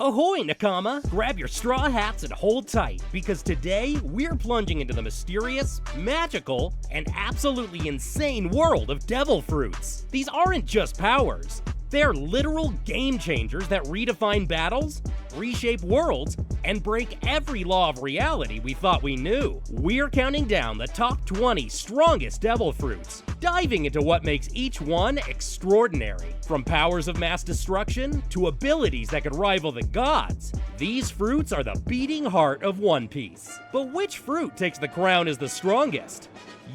Ahoy, Nakama! Grab your straw hats and hold tight, because today we're plunging into the mysterious, magical, and absolutely insane world of devil fruits. These aren't just powers. They're literal game changers that redefine battles, reshape worlds, and break every law of reality we thought we knew. We're counting down the top 20 strongest devil fruits, diving into what makes each one extraordinary. From powers of mass destruction to abilities that could rival the gods, these fruits are the beating heart of One Piece. But which fruit takes the crown as the strongest?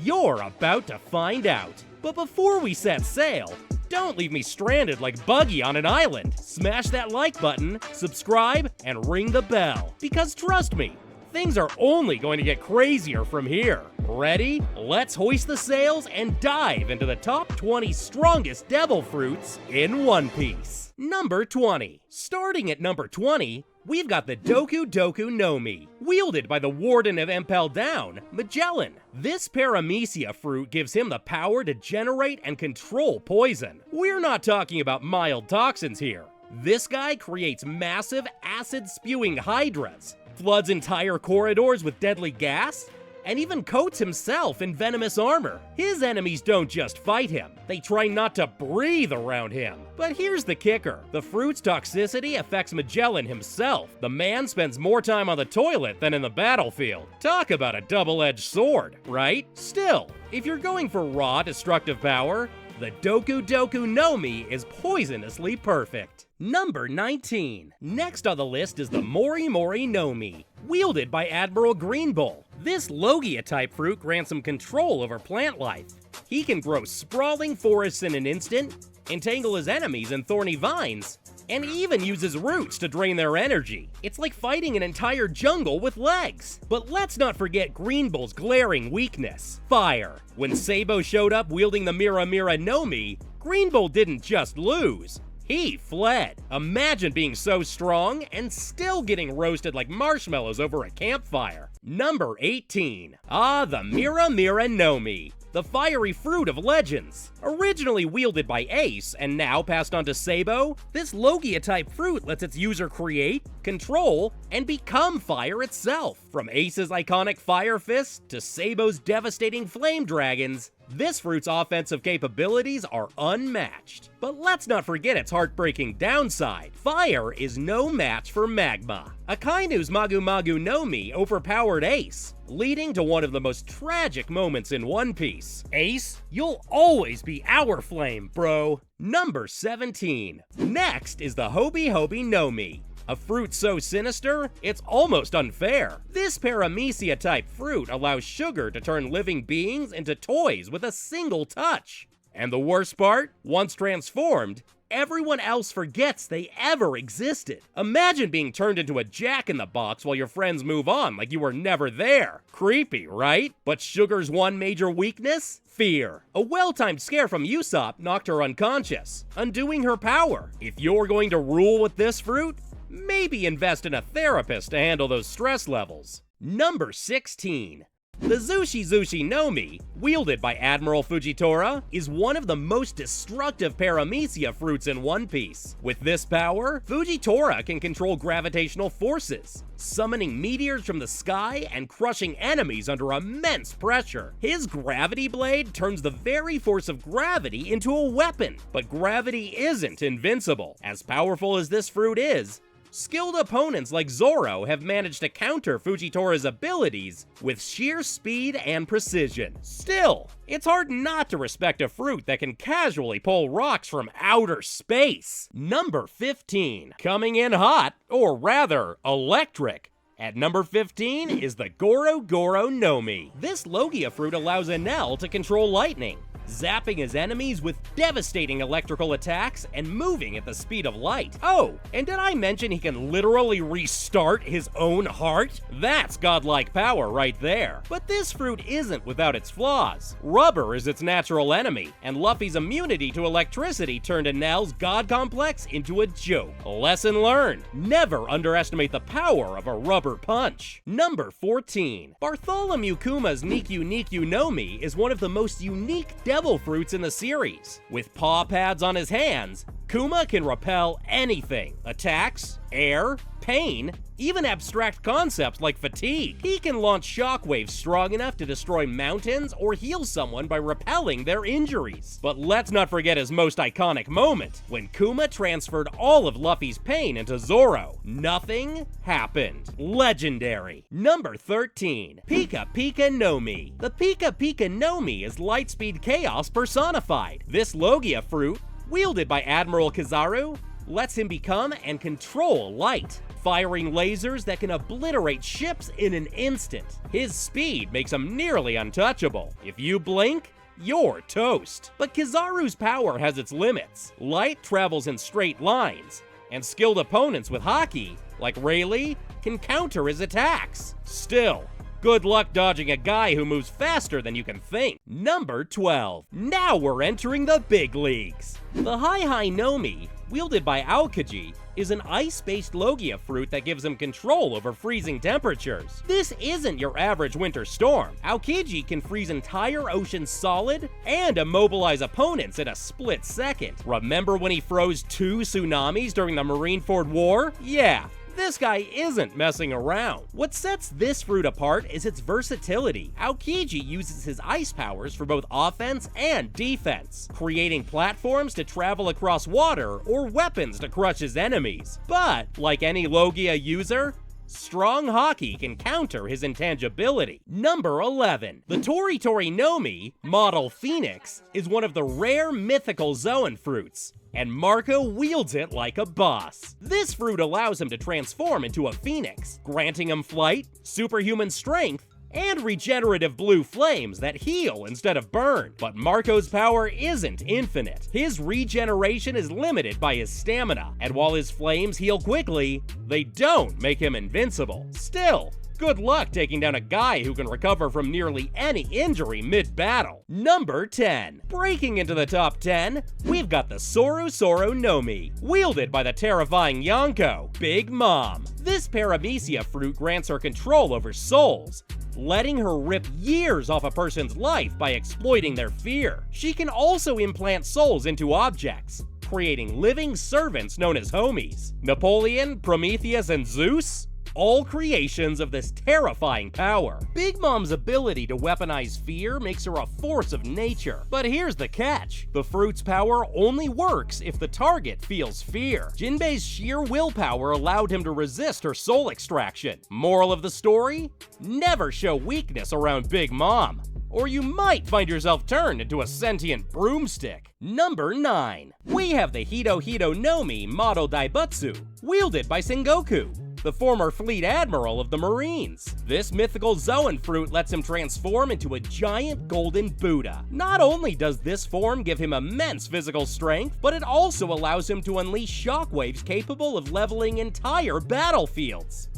You're about to find out. But before we set sail, don't leave me stranded like Buggy on an island. Smash that like button, subscribe, and ring the bell. Because trust me, things are only going to get crazier from here. Ready? Let's hoist the sails and dive into the top 20 strongest devil fruits in One Piece. Number 20. Starting at number 20, we've got the Doku Doku no Mi, wielded by the Warden of Impel Down, Magellan. This Paramecia fruit gives him the power to generate and control poison. We're not talking about mild toxins here. This guy creates massive acid-spewing hydras, floods entire corridors with deadly gas, and even coats himself in venomous armor. His enemies don't just fight him, they try not to breathe around him. But here's the kicker. The fruit's toxicity affects Magellan himself. The man spends more time on the toilet than in the battlefield. Talk about a double-edged sword, right? Still, if you're going for raw destructive power, the Doku Doku no Mi is poisonously perfect. Number 19. Next on the list is the Mori Mori no Mi, wielded by Admiral Green Bull. This Logia-type fruit grants him control over plant life. He can grow sprawling forests in an instant, entangle his enemies in thorny vines, and even uses roots to drain their energy. It's like fighting an entire jungle with legs. But let's not forget Green Bull's glaring weakness, fire. When Sabo showed up wielding the Mira Mira no Mi, Green Bull didn't just lose, he fled. Imagine being so strong and still getting roasted like marshmallows over a campfire. Number 18. The Mira Mira no Mi, the fiery fruit of legends. Originally wielded by Ace and now passed on to Sabo, this Logia-type fruit lets its user create, control, and become fire itself. From Ace's iconic Fire Fist to Sabo's devastating Flame Dragons, this fruit's offensive capabilities are unmatched. But let's not forget its heartbreaking downside. Fire is no match for magma. Akainu's Magu Magu no Mi overpowered Ace, leading to one of the most tragic moments in One Piece. Ace, you'll always be our flame, bro. Number 17. Next is the Hobi Hobi no Mi, a fruit so sinister, it's almost unfair. This Paramecia-type fruit allows sugar to turn living beings into toys with a single touch. And the worst part? Once transformed, everyone else forgets they ever existed. Imagine being turned into a jack-in-the-box while your friends move on like you were never there. Creepy, right? But Sugar's one major weakness? Fear. A well-timed scare from Usopp knocked her unconscious, undoing her power. If you're going to rule with this fruit, maybe invest in a therapist to handle those stress levels. Number 16. The Zushi Zushi no Mi, wielded by Admiral Fujitora, is one of the most destructive Paramecia fruits in One Piece. With this power, Fujitora can control gravitational forces, summoning meteors from the sky and crushing enemies under immense pressure. His gravity blade turns the very force of gravity into a weapon. But gravity isn't invincible. As powerful as this fruit is, skilled opponents like Zoro have managed to counter Fujitora's abilities with sheer speed and precision. Still, it's hard not to respect a fruit that can casually pull rocks from outer space. Number 15. Coming in hot, or rather, electric. At number 15 is the Goro Goro no Mi. This Logia fruit allows Enel to control lightning, zapping his enemies with devastating electrical attacks and moving at the speed of light. Oh, and did I mention he can literally restart his own heart? That's godlike power right there. But this fruit isn't without its flaws. Rubber is its natural enemy, and Luffy's immunity to electricity turned Enel's god complex into a joke. Lesson learned: never underestimate the power of a rubber punch. Number 14. Bartholomew Kuma's Nikyu Nikyu no Mi is one of the most unique devil fruits in the series. With paw pads on his hands, Kuma can repel anything: attacks, air, pain, even abstract concepts like fatigue. He can launch shockwaves strong enough to destroy mountains or heal someone by repelling their injuries. But let's not forget his most iconic moment, when Kuma transferred all of Luffy's pain into Zoro. Nothing happened. Legendary. Number 13. Pika Pika no Mi. The Pika Pika no Mi is Lightspeed Chaos personified. This Logia fruit, wielded by Admiral Kizaru, lets him become and control light, firing lasers that can obliterate ships in an instant. His speed makes him nearly untouchable. If you blink, you're toast. But Kizaru's power has its limits. Light travels in straight lines, and skilled opponents with haki, like Rayleigh, can counter his attacks. Still, good luck dodging a guy who moves faster than you can think. Number 12. Now we're entering the big leagues. The Hai no Mi, wielded by Aokiji, is an ice-based Logia fruit that gives him control over freezing temperatures. This isn't your average winter storm. Aokiji can freeze entire oceans solid and immobilize opponents in a split second. Remember when he froze 2 tsunamis during the Marineford War? Yeah, this guy isn't messing around. What sets this fruit apart is its versatility. Aokiji uses his ice powers for both offense and defense, creating platforms to travel across water or weapons to crush his enemies. But, like any Logia user, strong haki can counter his intangibility. Number 11. The Tori Tori no Mi, model Phoenix, is one of the rare mythical Zoan fruits, and Marco wields it like a boss. This fruit allows him to transform into a phoenix, granting him flight, superhuman strength, and regenerative blue flames that heal instead of burn. But Marco's power isn't infinite. His regeneration is limited by his stamina, and while his flames heal quickly, they don't make him invincible. Still, good luck taking down a guy who can recover from nearly any injury mid-battle. Number 10. Breaking into the top 10, we've got the Soru Soru no Mi, wielded by the terrifying Yonko, Big Mom. This Paramecia fruit grants her control over souls, letting her rip years off a person's life by exploiting their fear. She can also implant souls into objects, creating living servants known as homies. Napoleon, Prometheus, and Zeus? All creations of this terrifying power. Big Mom's ability to weaponize fear makes her a force of nature. But here's the catch. The fruit's power only works if the target feels fear. Jinbei's sheer willpower allowed him to resist her soul extraction. Moral of the story? Never show weakness around Big Mom, or you might find yourself turned into a sentient broomstick. Number 9. We have the Hito Hito no Mi model Daibutsu, wielded by Sengoku, the former fleet admiral of the Marines. This mythical Zoan fruit lets him transform into a giant golden Buddha. Not only does this form give him immense physical strength, but it also allows him to unleash shockwaves capable of leveling entire battlefields.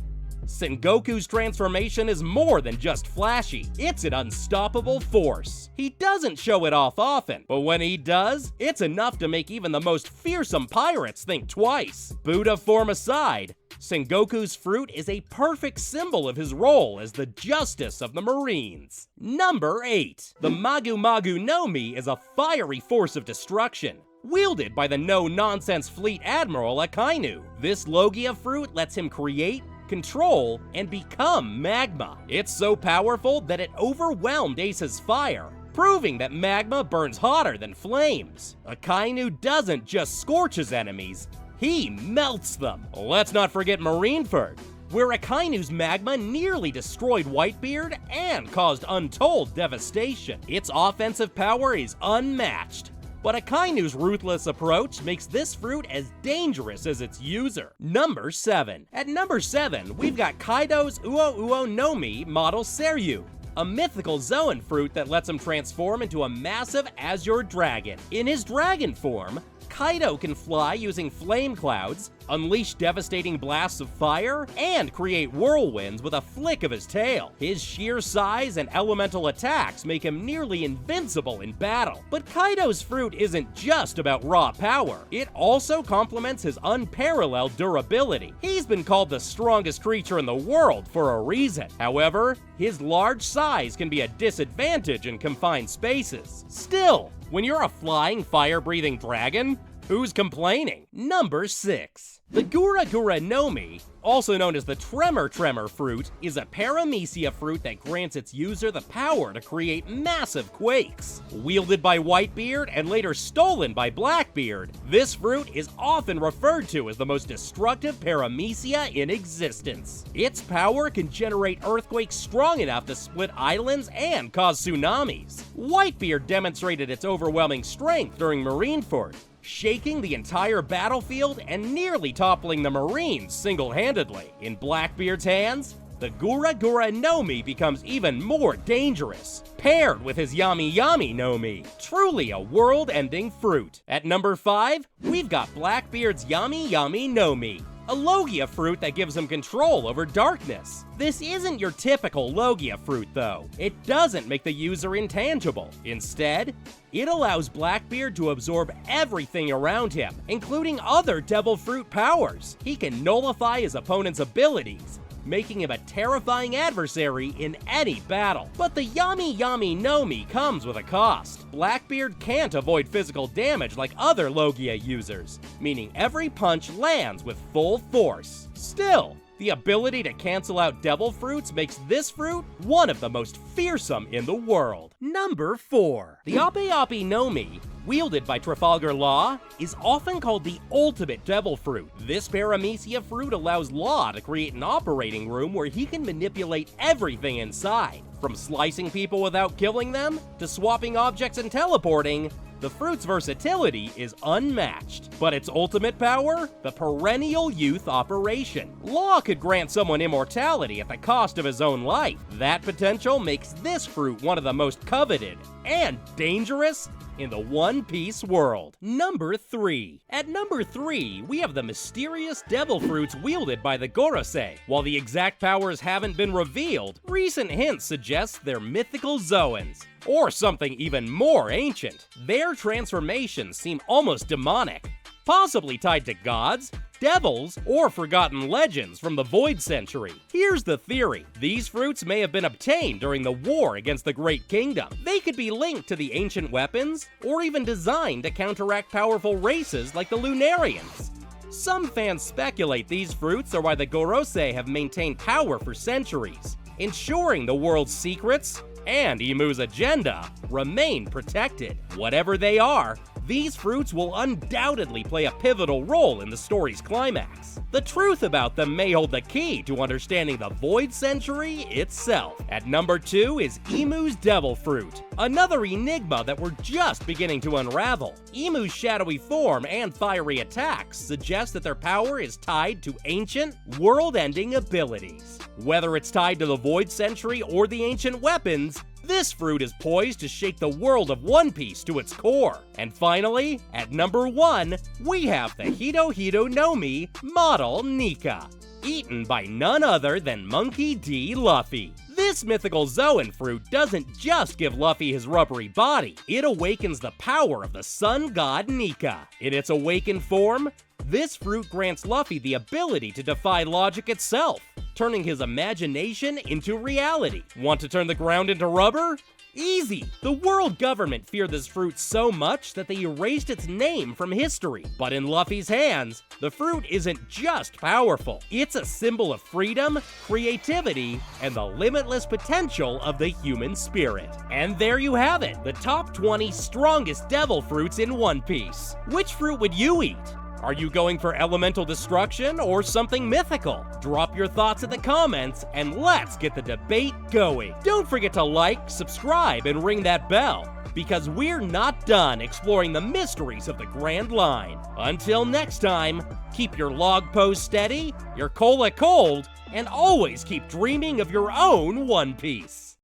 Sengoku's transformation is more than just flashy, it's an unstoppable force. He doesn't show it off often, but when he does, it's enough to make even the most fearsome pirates think twice. Buddha form aside, Sengoku's fruit is a perfect symbol of his role as the justice of the Marines. Number 8. The Magu Magu no Mi is a fiery force of destruction, wielded by the no-nonsense fleet admiral Akainu. This Logia fruit lets him create, control, and become magma. It's so powerful that it overwhelmed Ace's fire, proving that magma burns hotter than flames. Akainu doesn't just scorch his enemies, he melts them. Let's not forget Marineford, where Akainu's magma nearly destroyed Whitebeard and caused untold devastation. Its offensive power is unmatched, but Akainu's ruthless approach makes this fruit as dangerous as its user. Number 7. At number 7, we've got Kaido's Uo Uo no Mi model Seryu, a mythical Zoan fruit that lets him transform into a massive azure dragon. In his dragon form, Kaido can fly using flame clouds, unleash devastating blasts of fire, and create whirlwinds with a flick of his tail. His sheer size and elemental attacks make him nearly invincible in battle. But Kaido's fruit isn't just about raw power. It also complements his unparalleled durability. He's been called the strongest creature in the world for a reason. However, his large size can be a disadvantage in confined spaces. Still, when you're a flying, fire-breathing dragon, Who's complaining? Number 6. The Gura Gura no Mi, also known as the Tremor fruit, is a Paramecia fruit that grants its user the power to create massive quakes. Wielded by Whitebeard and later stolen by Blackbeard, this fruit is often referred to as the most destructive Paramecia in existence. Its power can generate earthquakes strong enough to split islands and cause tsunamis. Whitebeard demonstrated its overwhelming strength during Marineford, shaking the entire battlefield and nearly toppling the Marines single-handedly. In Blackbeard's hands, the Gura Gura no Mi becomes even more dangerous, paired with his Yami Yami no Mi. Truly a world-ending fruit. At number 5, we've got Blackbeard's Yami Yami no Mi, a Logia fruit that gives him control over darkness. This isn't your typical Logia fruit though. It doesn't make the user intangible. Instead, it allows Blackbeard to absorb everything around him, including other devil fruit powers. He can nullify his opponent's abilities, making him a terrifying adversary in any battle. But the Yami Yami no Mi comes with a cost. Blackbeard can't avoid physical damage like other Logia users, meaning every punch lands with full force. Still, the ability to cancel out devil fruits makes this fruit one of the most fearsome in the world. Number 4. The Ape Ape no Mi, wielded by Trafalgar Law, is often called the ultimate devil fruit. This Paramecia fruit allows Law to create an operating room where he can manipulate everything inside. From slicing people without killing them, to swapping objects and teleporting, the fruit's versatility is unmatched. But its ultimate power? The perennial youth operation. Law could grant someone immortality at the cost of his own life. That potential makes this fruit one of the most coveted and dangerous in the One Piece world. Number 3. At number 3, we have the mysterious devil fruits wielded by the Gorosei. While the exact powers haven't been revealed, recent hints suggest they're mythical Zoans, or something even more ancient. Their transformations seem almost demonic, possibly tied to gods, devils, or forgotten legends from the Void Century. Here's the theory. These fruits may have been obtained during the war against the Great Kingdom. They could be linked to the ancient weapons, or even designed to counteract powerful races like the Lunarians. Some fans speculate these fruits are why the Gorosei have maintained power for centuries, ensuring the world's secrets and Imu's agenda remain protected. Whatever they are, these fruits will undoubtedly play a pivotal role in the story's climax. The truth about them may hold the key to understanding the Void Century itself. At number 2 is Imu's Devil Fruit, another enigma that we're just beginning to unravel. Imu's shadowy form and fiery attacks suggest that their power is tied to ancient, world-ending abilities. Whether it's tied to the Void Century or the ancient weapons, this fruit is poised to shake the world of One Piece to its core. And finally, at number 1, we have the Hito Hito no Mi model Nika, eaten by none other than Monkey D. Luffy. This mythical Zoan fruit doesn't just give Luffy his rubbery body, it awakens the power of the sun god Nika. In its awakened form, this fruit grants Luffy the ability to defy logic itself, turning his imagination into reality. Want to turn the ground into rubber? Easy! The world government feared this fruit so much that they erased its name from history. But in Luffy's hands, the fruit isn't just powerful. It's a symbol of freedom, creativity, and the limitless potential of the human spirit. And there you have it, the top 20 strongest devil fruits in One Piece. Which fruit would you eat? Are you going for elemental destruction or something mythical? Drop your thoughts in the comments and let's get the debate going. Don't forget to like, subscribe, and ring that bell, because we're not done exploring the mysteries of the Grand Line. Until next time, keep your log pose steady, your cola cold, and always keep dreaming of your own One Piece.